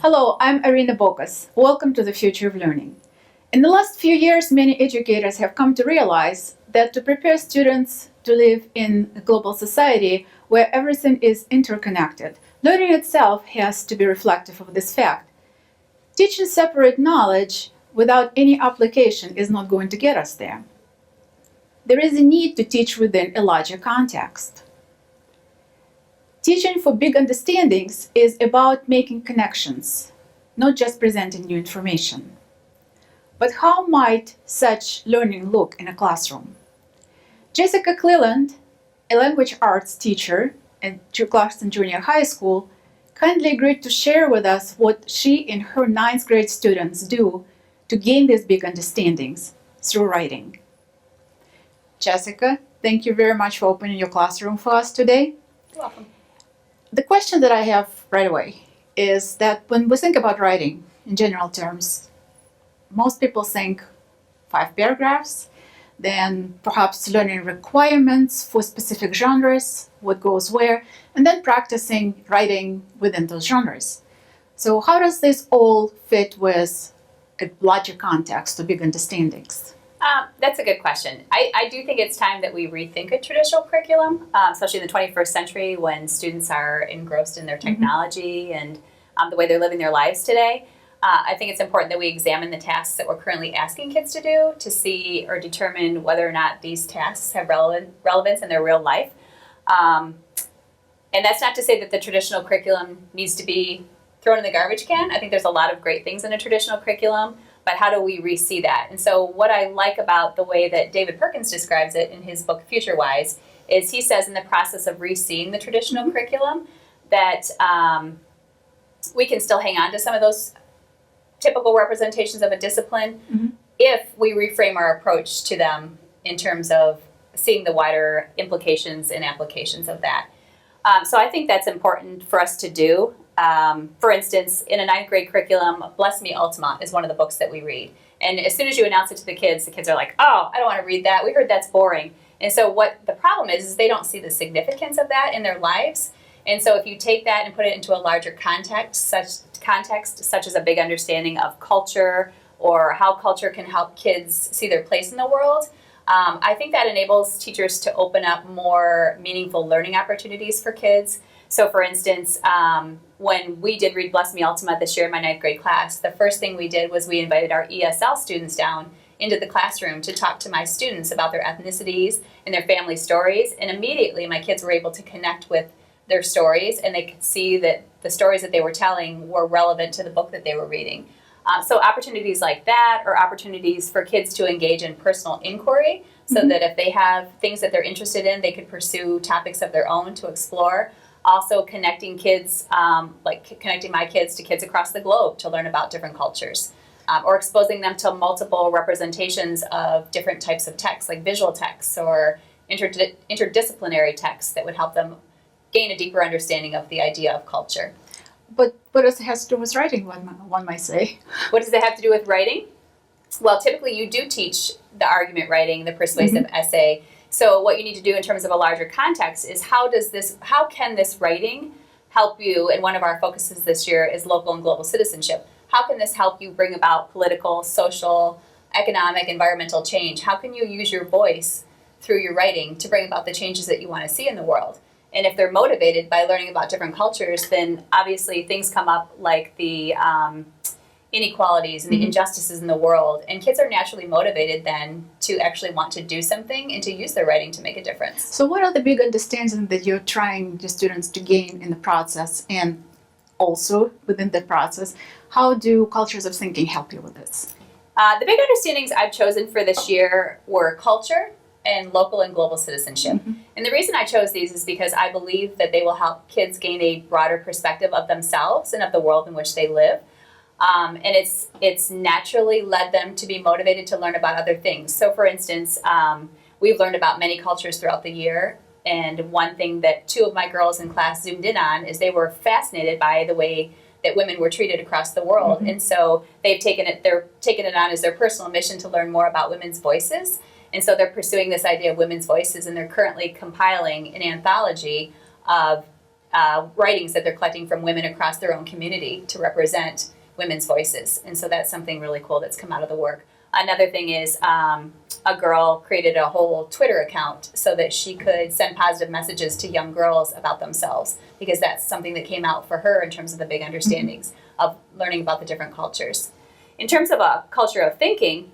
Hello, I'm Arina Bokas. Welcome to the Future of Learning. In the last few years, many educators have come to realize that to prepare students to live in a global society where everything is interconnected, learning itself has to be reflective of this fact. Teaching separate knowledge without any application is not going to get us there. There is a need to teach within a larger context. Teaching for big understandings is about making connections, not just presenting new information. But how might such learning look in a classroom? Jessica Cleland, a language arts teacher at Clarkston Junior High School, kindly agreed to share with us what she and her ninth grade students do to gain these big understandings through writing. Jessica, thank you very much for opening your classroom for us today. You're welcome. The question that I have right away is that when we think about writing in general terms, most people think 5 paragraphs, then perhaps learning requirements for specific genres, what goes where, and then practicing writing within those genres. So how does this all fit with a larger context or big understandings? That's a good question. I do think it's time that we rethink a traditional curriculum, especially in the 21st century when students are engrossed in their technology and the way they're living their lives today. I think it's important that we examine the tasks that we're currently asking kids to do to see or determine whether or not these tasks have relevance in their real life. And that's not to say that the traditional curriculum needs to be thrown in the garbage can. I think there's a lot of great things in a traditional curriculum, but how do we re-see that? And so what I like about the way that David Perkins describes it in his book FutureWise is he says in the process of re-seeing the traditional curriculum that we can still hang on to some of those typical representations of a discipline if we reframe our approach to them in terms of seeing the wider implications and applications of that. So I think that's important for us to do. For instance, in a 9th grade curriculum, Bless Me Ultima is one of the books that we read. And as soon as you announce it to the kids are like, oh, I don't want to read that. We heard that's boring. And so what the problem is they don't see the significance of that in their lives. And so if you take that and put it into a larger context, such as a big understanding of culture or how culture can help kids see their place in the world, I think that enables teachers to open up more meaningful learning opportunities for kids. So for instance, when we did read Bless Me Ultima this year in my 9th grade class, the first thing we did was we invited our ESL students down into the classroom to talk to my students about their ethnicities and their family stories. And immediately my kids were able to connect with their stories, and they could see that the stories that they were telling were relevant to the book that they were reading. So opportunities like that, or opportunities for kids to engage in personal inquiry, so that if they have things that they're interested in, they could pursue topics of their own to explore. Also connecting kids, like connecting my kids to kids across the globe to learn about different cultures, or exposing them to multiple representations of different types of texts, like visual texts or interdisciplinary texts that would help them gain a deeper understanding of the idea of culture. But what does it have to do with writing, one might say? What does it have to do with writing? Well, typically you do teach the argument writing, the persuasive essay. So what you need to do in terms of a larger context is how can this writing help you? And one of our focuses this year is local and global citizenship. How can this help you bring about political, social, economic, environmental change? How can you use your voice through your writing to bring about the changes that you want to see in the world? And if they're motivated by learning about different cultures, then obviously things come up like the inequalities and the injustices in the world. And kids are naturally motivated then to actually want to do something and to use their writing to make a difference. So what are the big understandings that you're trying the students to gain in the process? And also within the process, how do cultures of thinking help you with this? The big understandings I've chosen for this year were culture and local and global citizenship. And the reason I chose these is because I believe that they will help kids gain a broader perspective of themselves and of the world in which they live. And it's naturally led them to be motivated to learn about other things. So for instance, we've learned about many cultures throughout the year. And one thing that 2 of my girls in class zoomed in on is they were fascinated by the way that women were treated across the world. And so they're taking it on as their personal mission to learn more about women's voices. And so they're pursuing this idea of women's voices, and they're currently compiling an anthology of writings that they're collecting from women across their own community to represent women's voices. And so that's something really cool that's come out of the work. Another thing is a girl created a whole Twitter account so that she could send positive messages to young girls about themselves, because that's something that came out for her in terms of the big understandings of learning about the different cultures. In terms of a culture of thinking,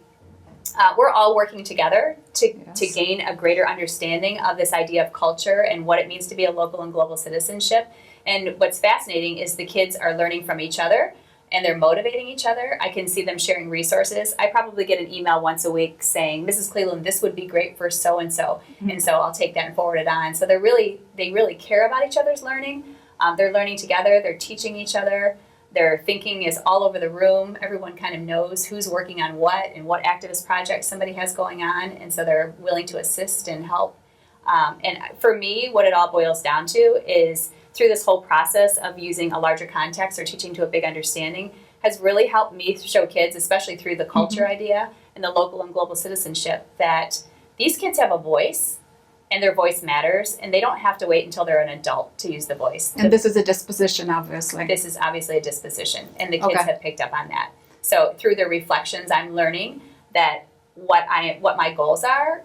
we're all working together to gain a greater understanding of this idea of culture and what it means to be a local and global citizenship. And what's fascinating is the kids are learning from each other, and they're motivating each other. I can see them sharing resources. I probably get an email once a week saying, Mrs. Cleland, this would be great for so-and-so. And so I'll take that and forward it on. So they really care about each other's learning. They're learning together. They're teaching each other. Their thinking is all over the room. Everyone kind of knows who's working on what and what activist projects somebody has going on. And so they're willing to assist and help. And for me, what it all boils down to is through this whole process of using a larger context or teaching to a big understanding has really helped me show kids, especially through the culture idea and the local and global citizenship, that these kids have a voice and their voice matters, and they don't have to wait until they're an adult to use the voice. And this is a disposition, obviously. This is obviously a disposition, and the kids have picked up on that. So through their reflections, I'm learning that what my goals are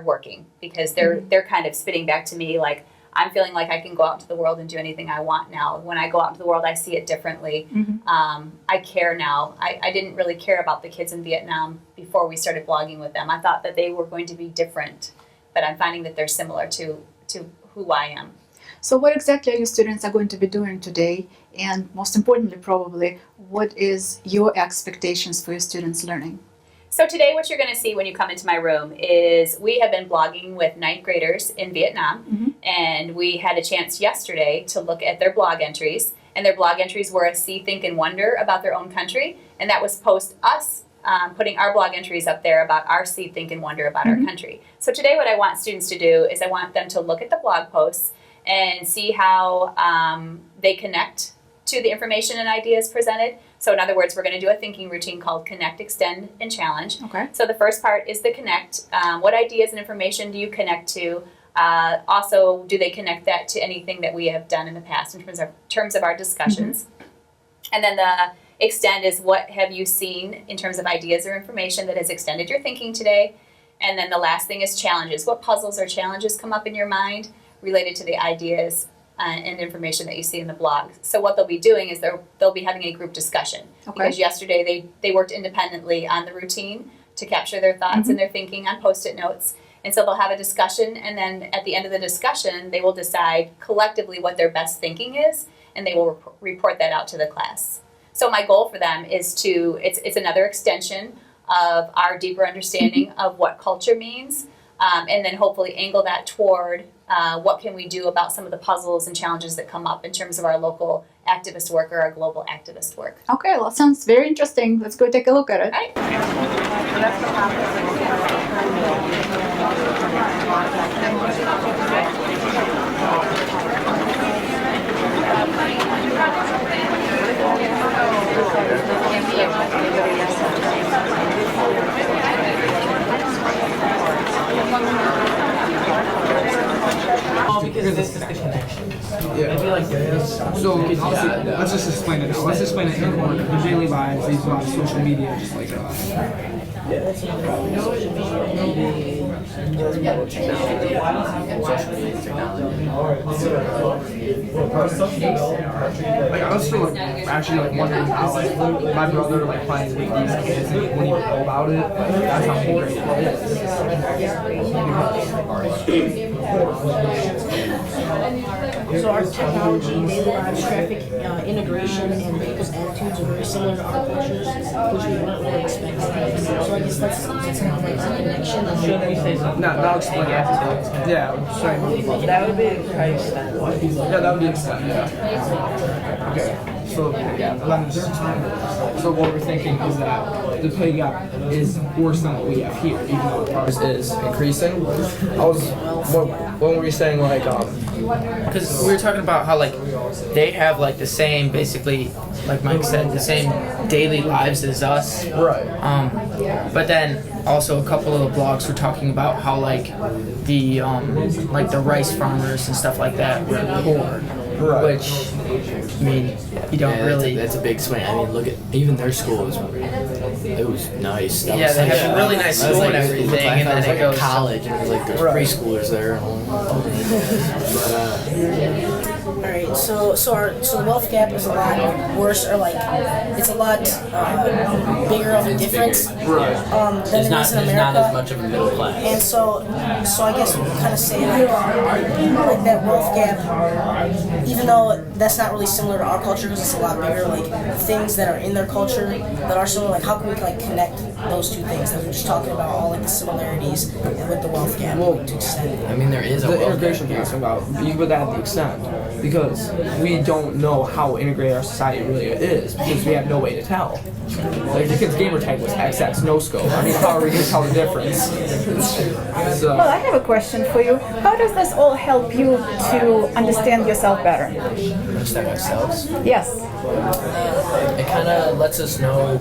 working, because they're kind of spitting back to me like, I'm feeling like I can go out into the world and do anything I want now. When I go out into the world, I see it differently. I care now. I didn't really care about the kids in Vietnam before we started blogging with them. I thought that they were going to be different, but I'm finding that they're similar to who I am. So what exactly are your students are going to be doing today? And most importantly, probably, what is your expectations for your students' learning? So today what you're going to see when you come into my room is we have been blogging with 9th graders in Vietnam, and we had a chance yesterday to look at their blog entries, and their blog entries were a see, think, and wonder about their own country, and that was putting our blog entries up there about our see, think, and wonder about our country. So today what I want students to do is I want them to look at the blog posts and see how they connect to the information and ideas presented. So in other words, we're going to do a thinking routine called Connect, Extend, and Challenge. Okay. So the first part is the connect. What ideas and information do you connect to? Also, do they connect that to anything that we have done in the past in terms of our discussions? And then the extend is what have you seen in terms of ideas or information that has extended your thinking today? And then the last thing is challenges. What puzzles or challenges come up in your mind related to the ideas and information that you see in the blog? So what they'll be doing is they'll be having a group discussion. Because yesterday they worked independently on the routine to capture their thoughts and their thinking on Post-it notes. And so they'll have a discussion, and then at the end of the discussion, they will decide collectively what their best thinking is, and they will report that out to the class. So my goal for them is it's another extension of our deeper understanding of what culture means, and then hopefully angle that toward what can we do about some of the puzzles and challenges that come up in terms of our local activist work or our global activist work. Okay, well, sounds very interesting. Let's go take a look at it. Right. Because this is the connection. Yeah. I feel like this. So obviously, let's just explain it now. Let's explain it in order. The daily lives, these on social media, just like like I was still like actually like wondering how like my brother like finds these kids and wouldn't even know about it. That's how great So our technology, daily lives, traffic integration, and people's attitudes are very similar to our cultures, which we weren't really expecting. So I guess that's kind of like a connection. Should we say something? Now explain. Yeah, sorry. That would be a price. Yeah, that would be extent. Yeah. Okay. still a pay gap. And then there's 600. So what we're thinking is that the pay gap is worse than what we have here, even though ours is increasing. What were you saying, like, Because we were talking about how like they have like the same, basically, like Mike said, the same daily lives as us. right. But then also a couple of the blogs were talking about how like the rice farmers and stuff like that were poor. Right. Which, I mean, you don't really. That's a big swing. I mean, look at even their school was. It was nice. That Yeah, was they like, have a really nice school and everything, and then it was it like goes a college, and it was like there's Right. preschoolers there. And all. Alright, so the wealth gap is a lot worse, or like it's a lot bigger of a difference than There's it not is in there's America. not as much of a middle class. And so I guess we can kind of say like that wealth gap, even though that's not really similar to our culture because it's a lot bigger, like things that are in their culture that are similar, like how can we like connect those two things that we're just talking about, all like the similarities and with the wealth gap to extend. I mean, there is a The wealth integration gap. piece about, but at the extent, because we don't know how integrated our society really is, because we have no way to tell. Like, the kid's gamer tag was XX, no scope. I mean, how are we going to tell the difference? So, Well, I have a question for you. How does this all help you to understand yourself better? Understand ourselves. Yes. It kind of lets us know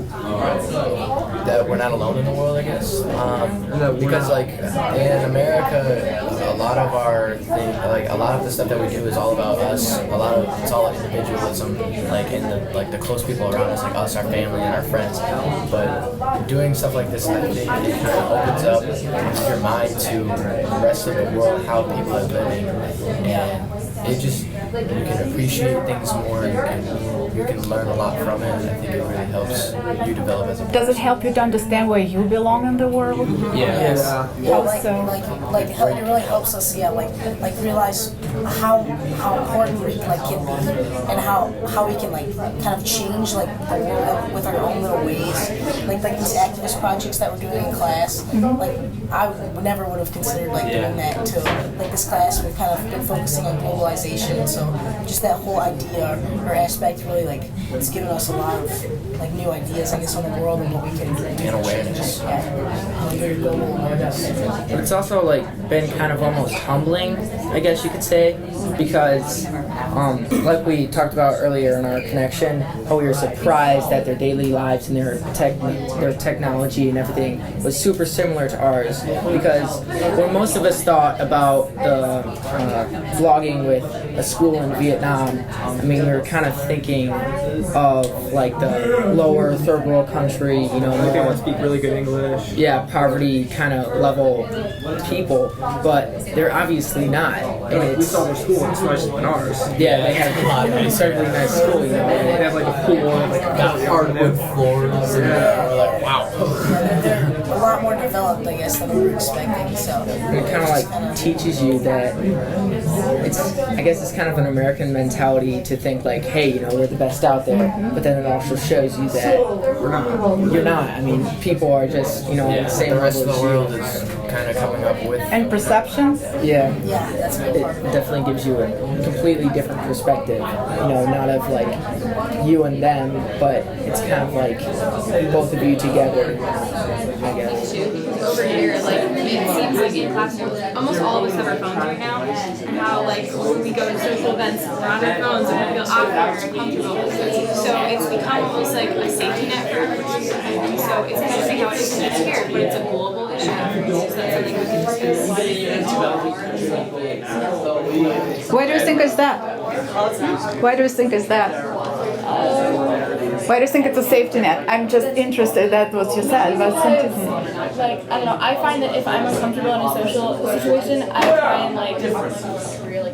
that we're not alone in the world, I guess. Because like in America, a lot of our thing, like a lot of the stuff that we do is all about us. It's all individualism, like in the close people around us, like us, our family, and our friends. But doing stuff like this, I think it kind of opens up your mind to the rest of the world, how people are living, and it just you can appreciate things more. You can learn a lot from it. And I think it really helps you develop as a person. Does it help you to understand where you belong in the world? Yes. Yeah, like, Also- like it really helps us, like realize how important we like can be, and how we can like kind of change like the world with our own little ways. Like these activist projects that we're doing in class. Like I never would have considered like doing that until like this class. We've kind of been focusing on globalization, and so just that whole idea or aspect really like it's given us a lot of like new ideas, I guess, on the world and what we can do. And awareness. Very global awareness. But it's also like been kind of almost humbling, I guess you could say, because like we talked about earlier in our connection, how we were surprised that their daily lives and their technology and everything was super similar to ours. Because when most of us thought about the vlogging with a school in Vietnam, I mean, we were kind of thinking of like the lower third world country, you know, they more, want to speak really good English. yeah, poverty kind of level people, but they're obviously not. And We it's, saw their school, and it's nicer than ours. yeah, they have a certainly nice school, you know. They have like a pool and like a Hardwood floors. And we're like, wow. They're a lot more developed, I guess, than we were expecting. So And it kind of like teaches you that I guess it's kind of an American mentality to think like, hey, you know, we're the best out there, but then it also shows you that you're not. I mean, people are just, you know, on the same The rest of level the as world you. is kind of coming up with. And perceptions? Yeah. yeah, that's a It big part of it. definitely gives you a completely different perspective, you know, not of like you and them, but it's kind of like both of you together, I guess. Over here, like it seems like in classrooms, almost all of us have our phones right now, and how like when we go to social events, we're on our phones and we feel awkward or uncomfortable. So it's become almost like a safety net for everyone. And so it's interesting how it is here, but it's a global issue. So that's something we can discuss. Why do you think is that? Why do you think is that? Why do you think it's a safety net? I'm just interested. That what you said. But Like, I don't know, I find that if I'm uncomfortable in a social situation, I try and like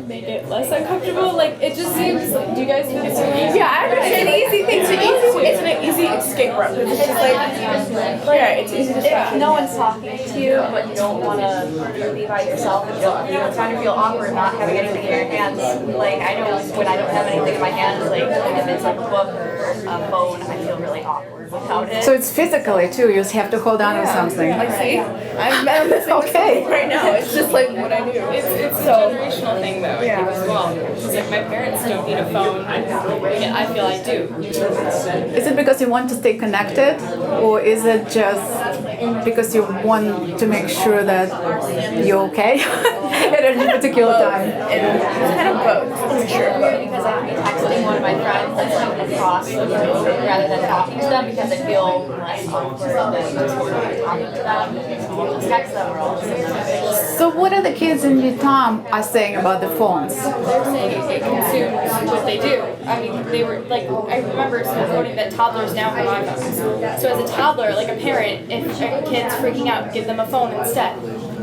make it less uncomfortable. Like, it just seems like, do you guys think it's an easy thing to do? It's an easy escape route. It's just like, it's easy to If no one's talking to you, but you don't want to be by yourself and you're trying to feel awkward not having anything in your hands, like I know when I don't have anything in my hands, like if it's like a book or a phone, I feel really awkward. without it. So it's physically too. You just have to hold on to something. Like, see, I'm missing Okay. right now. It's just like what I do. It's a generational thing though, I think, as well. It's like my parents don't need a phone. Yeah, I feel I do. Is it because you want to stay connected, or is it just because you want to make sure that you're okay at a particular time? It's kind of both, for sure. Because I can be texting one of my friends that's like across the room rather than talking to them because I feel less awkward than talking to them. I'll just text them or I'll just send them a picture. So what are the kids in Vietnam are saying about the phones? They're saying it consumes what they do. I mean, they were like, I remember someone quoting that toddlers now have iPhones. So as a toddler, like a parent, if a kid's freaking out, give them a phone instead.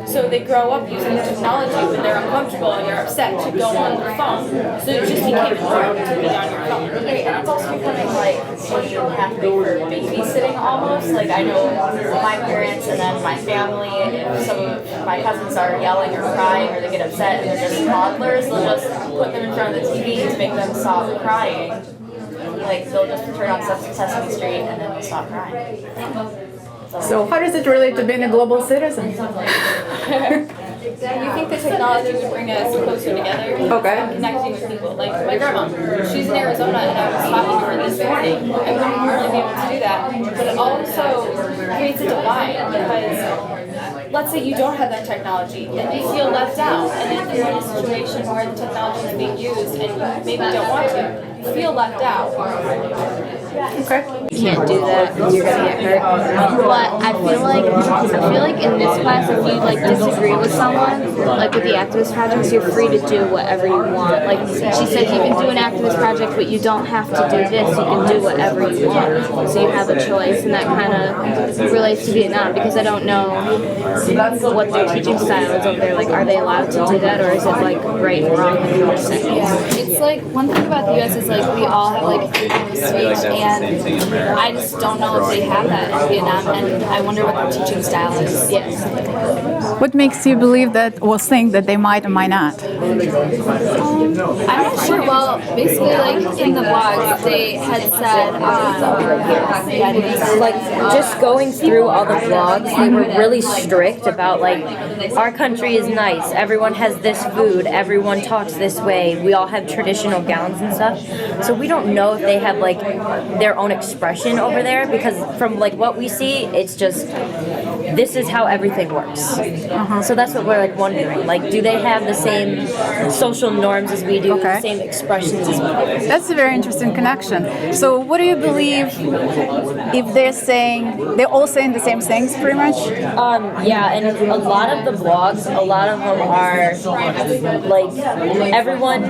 So they grow up using the technology when they're uncomfortable and they're upset to go on their phone. So it just became normal to be on your phone. And it's also becoming like what you have to do for babysitting almost. Like I know my parents and then my family, if some of my cousins are yelling or crying or they get upset and they're just toddlers, they'll just put them in front of the TV to make them stop crying. Like they'll just turn on Sesame Street and then they'll stop crying. So how does it relate to being a global citizen? Do you think the technology would bring us closer together? Okay. Connecting with people. Like my grandma, she's in Arizona and I was talking to her this morning. I wouldn't normally be able to do that. But it also creates a divide because let's say you don't have that technology and you feel left out. And if you're in a situation where the technology is being used and you maybe don't want to, you feel left out. Okay. You can't do that, you're gonna get hurt. But I feel like in this class, if you like disagree with someone, like with the activist projects, you're free to do whatever you want. Like she said, you can do an activist project, but you don't have to do this. You can do whatever you want. So you have a choice, and that kind of relates to Vietnam because I don't know what their teaching style is over there. Like, are they allowed to do that, or is it like right and wrong? It's like one thing about the U.S. is like we all have like freedom of speech, and I just don't know if they have that in Vietnam, and I wonder what their teaching style is. Yes. What makes you believe that or think that they might or might not? I'm not sure. Well, basically, like in the blog, they had said, like just going through all the blogs, they were really strict about like our country is nice, everyone has this food, everyone talks this way, we all have traditional gowns and stuff. So we don't know if they have like their own expression over there because from like what we see, it's just this is how everything works. So that's what we're like wondering. Like, do they have the same social norms as we do, the same expressions as we do? That's a very interesting connection. So what do you believe if they're all saying the same things pretty much? Yeah, and a lot of the blogs, a lot of them are like everyone,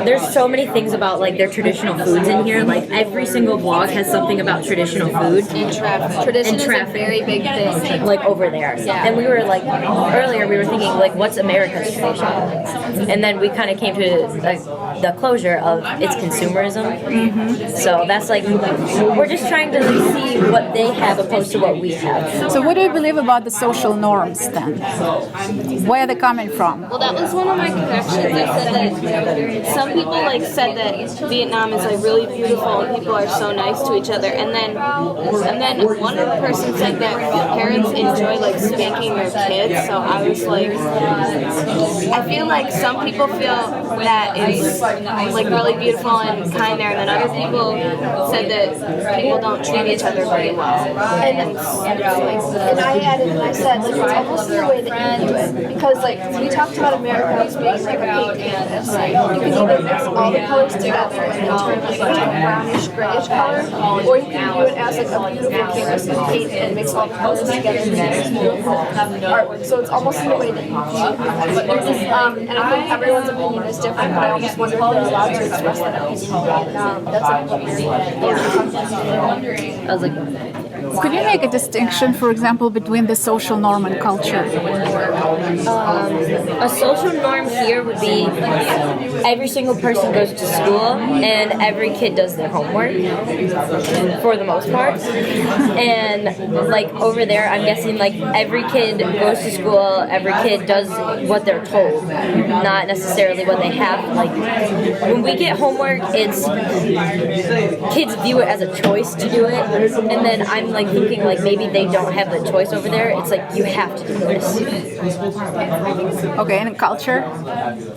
there's so many things about like their traditional foods in here. Like every single blog has something about traditional food. And traffic. Tradition is a very big thing. Like over there. Yeah. And we were like, earlier we were thinking like, what's America's tradition? And then we kind of came to like, the closure of it's consumerism. So that's like, we're just trying to see what they have opposed to what we have. So what do you believe about the social norms then? Where are they coming from? Well, that was one of my connections. I said that some people like said that Vietnam is like really beautiful and people are so nice to each other. And then one person said that parents enjoy like spanking their kids. So I was like, I feel like some people feel that it's like really beautiful and kind there, and then other people said that people don't treat each other very well. And I added and I said, like, it's almost the way that you do it. Because, like, we talked about America as being like a paint canvas. Like, you can either mix all the colors together and turn like a brownish, grayish color, or you can view it as like a beautiful canvas of paint and mix all the colors together and make beautiful artwork. So it's almost the way that you view it. And I think everyone's opinion is different, but I almost wonder if they're allowed to express that opinion. That's like what we're I was like, Could you make a distinction, for example, between the social norm and culture? A social norm here would be every single person goes to school and every kid does their homework for the most part. And like over there, I'm guessing like every kid goes to school, every kid does what they're told, not necessarily what they have. Like when we get homework, it's kids view it as a choice to do it, and then I'm like thinking like maybe they don't have the choice over there. It's like you have to do this. Okay, and culture?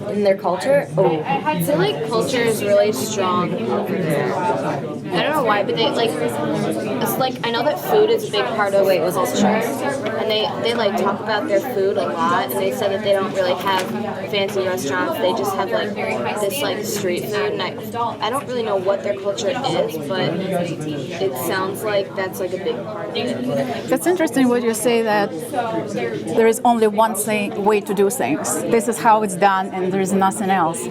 In their culture, I feel like culture is really strong over there. I don't know why, but they like it's like I know that food is a big part of culture, and they like talk about their food a lot, and they said that they don't really have fancy restaurants. They just have like this like street food, and I don't really know what their culture is, but it sounds like that's like a big part of it. That's interesting what you say, that there is only one way to do things. This is how it's done, and there's nothing else.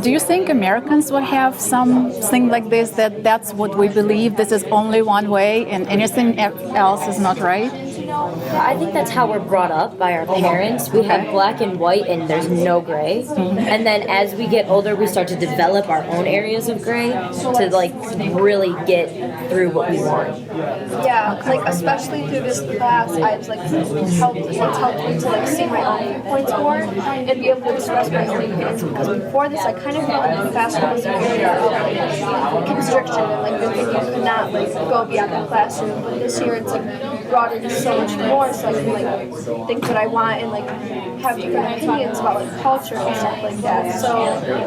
Do you think Americans would have something like this, that that's what we believe, this is only one way and anything else is not right? I think that's how we're brought up by our parents. We have black and white and there's no gray. And then as we get older, we start to develop our own areas of gray to like really get through what we want. Yeah, like especially through this class, I've like it's helped me to like see my own viewpoints more and be able to express my own opinions. Because before this, I kind of felt like the classroom was an area of like constriction and like that you could not like go beyond the classroom. But this year, it's like broadened so much more, so I can like think what I want and like have different opinions about like culture and stuff like that. So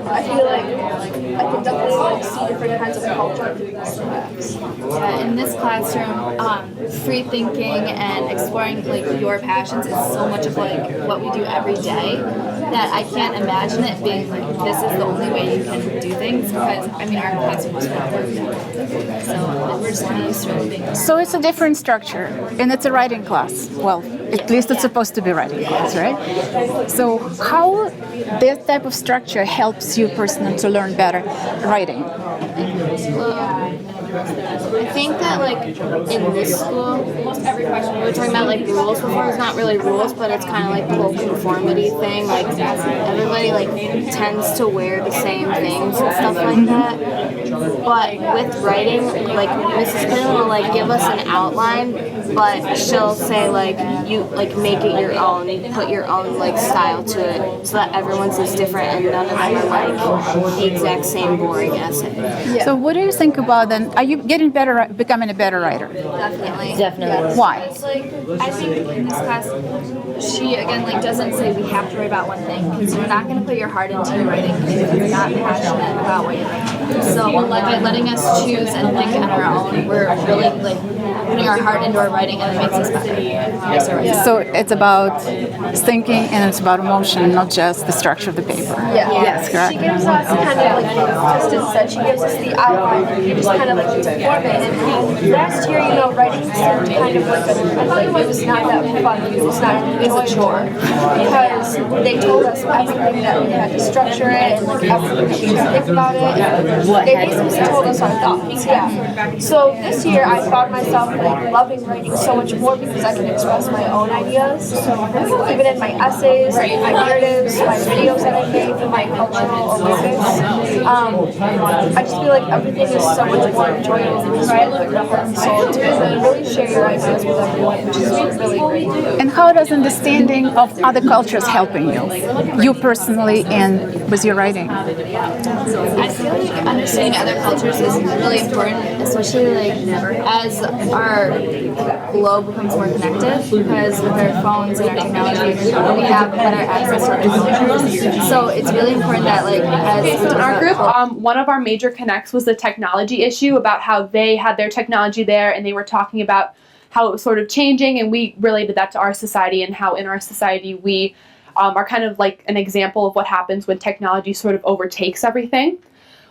I feel like I can definitely like see different kinds of culture through this class. Yeah, in this classroom, free thinking and exploring like your passions is so much of like what we do every day that I can't imagine it being like this is the only way you can do things, because I mean our classroom is full of work, so we're just kind of used to it being. So it's a different structure, and it's a writing class. Well, at least it's supposed to be a writing class, right? So how this type of structure helps you personally to learn better writing? I think that like in this school, we were talking about like rules before. It's not really rules, but it's kind of like the whole conformity thing. Like everybody like tends to wear the same things and stuff like that. But with writing, like Mrs. Cleland will like give us an outline, but she'll say like you like make it your own, put your own like style to it, so that everyone's is different and none of them are like the exact same boring essay. Yeah. So what do you think about then? Are you getting better, becoming a better writer? Definitely. Definitely. Why? It's like I think in this class, she again like doesn't say we have to write about one thing, because you're not going to put your heart into your writing if you're not passionate about what you're writing. So by letting us choose and think on our own, we're really like putting our heart into our writing, and it makes us better. So it's about thinking and it's about emotion, not just the structure of the paper. Yeah. Yes, correct. She gives us kind of like Kristen said, she gives us the outline and we just kind of like to form it. And last year, you know, writing seemed kind of like it was not that fun. It was not a chore, because they told us everything that we had to structure it and like everything that we should think about it. And they basically told us our thoughts. Yeah. So this year, I found myself like loving writing so much more because I can express my own ideas. So even in my essays, my narratives, my videos that I made for my cultural awareness, I just feel like everything is so much more enjoyable because you put your heart and soul into it and really share your ideas with everyone, which is really great. And how does understanding of other cultures helping you personally and with your writing? I feel like understanding other cultures is really important, especially like as our globe becomes more connected, because with our phones and our technology, we have better access to other cultures. So it's really important that like as in our group, one of our major connects was the technology issue, about how they had their technology there and they were talking about how it was sort of changing, and we related that to our society and how in our society we are kind of like an example of what happens when technology sort of overtakes everything.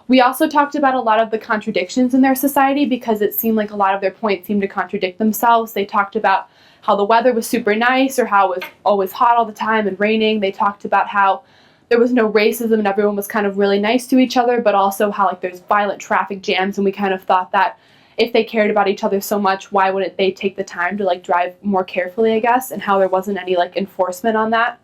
We also talked about a lot of the contradictions in their society, because it seemed like a lot of their points seemed to contradict themselves. They talked about how the weather was super nice, or how it was always hot all the time and raining. They talked about how there was no racism and everyone was kind of really nice to each other, but also how like there's violent traffic jams, and we kind of thought that if they cared about each other so much, why wouldn't they take the time to like drive more carefully, I guess, and how there wasn't any like enforcement on that,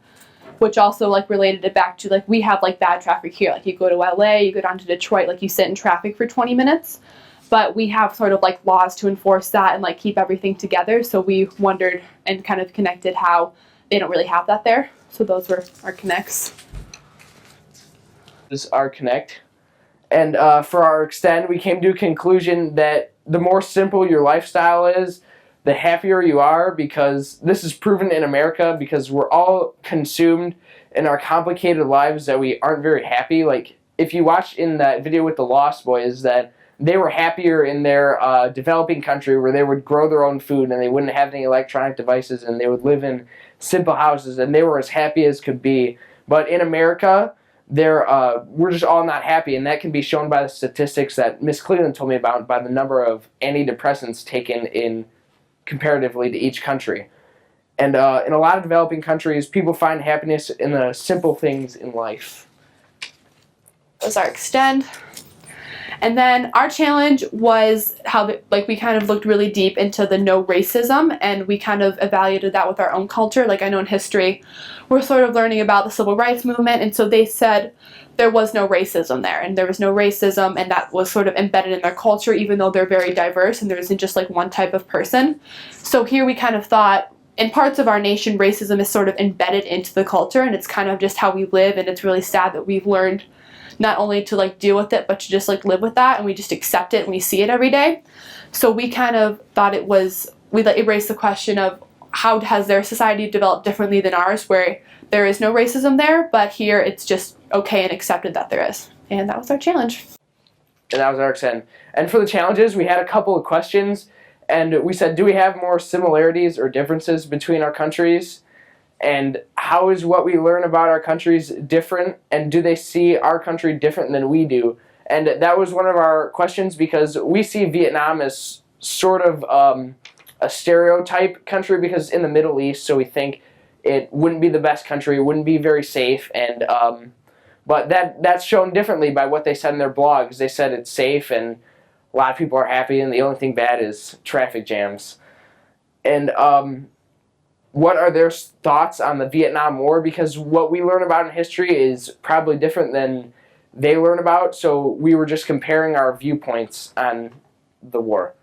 which also like related it back to like we have like bad traffic here. Like you go to LA, you go down to Detroit, like you sit in traffic for 20 minutes, but we have sort of like laws to enforce that and like keep everything together. So we wondered and kind of connected how they don't really have that there. So those were our connects. This is our connect. And for our extend, we came to a conclusion that the more simple your lifestyle is, the happier you are, because this is proven in America, because we're all consumed in our complicated lives that we aren't very happy. Like, if you watch in that video with the Lost Boys, that they were happier in their developing country where they would grow their own food and they wouldn't have any electronic devices and they would live in simple houses and they were as happy as could be. But in America, we're just all not happy, and that can be shown by the statistics that Miss Cleland told me about, by the number of antidepressants taken in comparatively to each country. And in a lot of developing countries, people find happiness in the simple things in life. That was our extend. And then our challenge was how we kind of looked really deep into the no racism, and we kind of evaluated that with our own culture. Like I know in history, we're sort of learning about the civil rights movement, and so they said there was no racism there, and there was no racism, and that was sort of embedded in their culture, even though they're very diverse and there isn't just like one type of person. So here we kind of thought, in parts of our nation, racism is sort of embedded into the culture, and it's kind of just how we live, and it's really sad that we've learned not only to like deal with it, but to just like live with that, and we just accept it and we see it every day. So we kind of thought it raised the question of how has their society developed differently than ours, where there is no racism there, but here it's just okay and accepted that there is. And that was our challenge. And that was our extend. And for the challenges, we had a couple of questions, and we said, do we have more similarities or differences between our countries? And how is what we learn about our countries different? And do they see our country different than we do? And that was one of our questions, because we see Vietnam as sort of a stereotype country, because in the Middle East, so we think it wouldn't be the best country, it wouldn't be very safe. And but that's shown differently by what they said in their blogs. They said it's safe and a lot of people are happy, and the only thing bad is traffic jams. And what are their thoughts on the Vietnam War? Because what we learn about in history is probably different than they learn about, so we were just comparing our viewpoints on the war.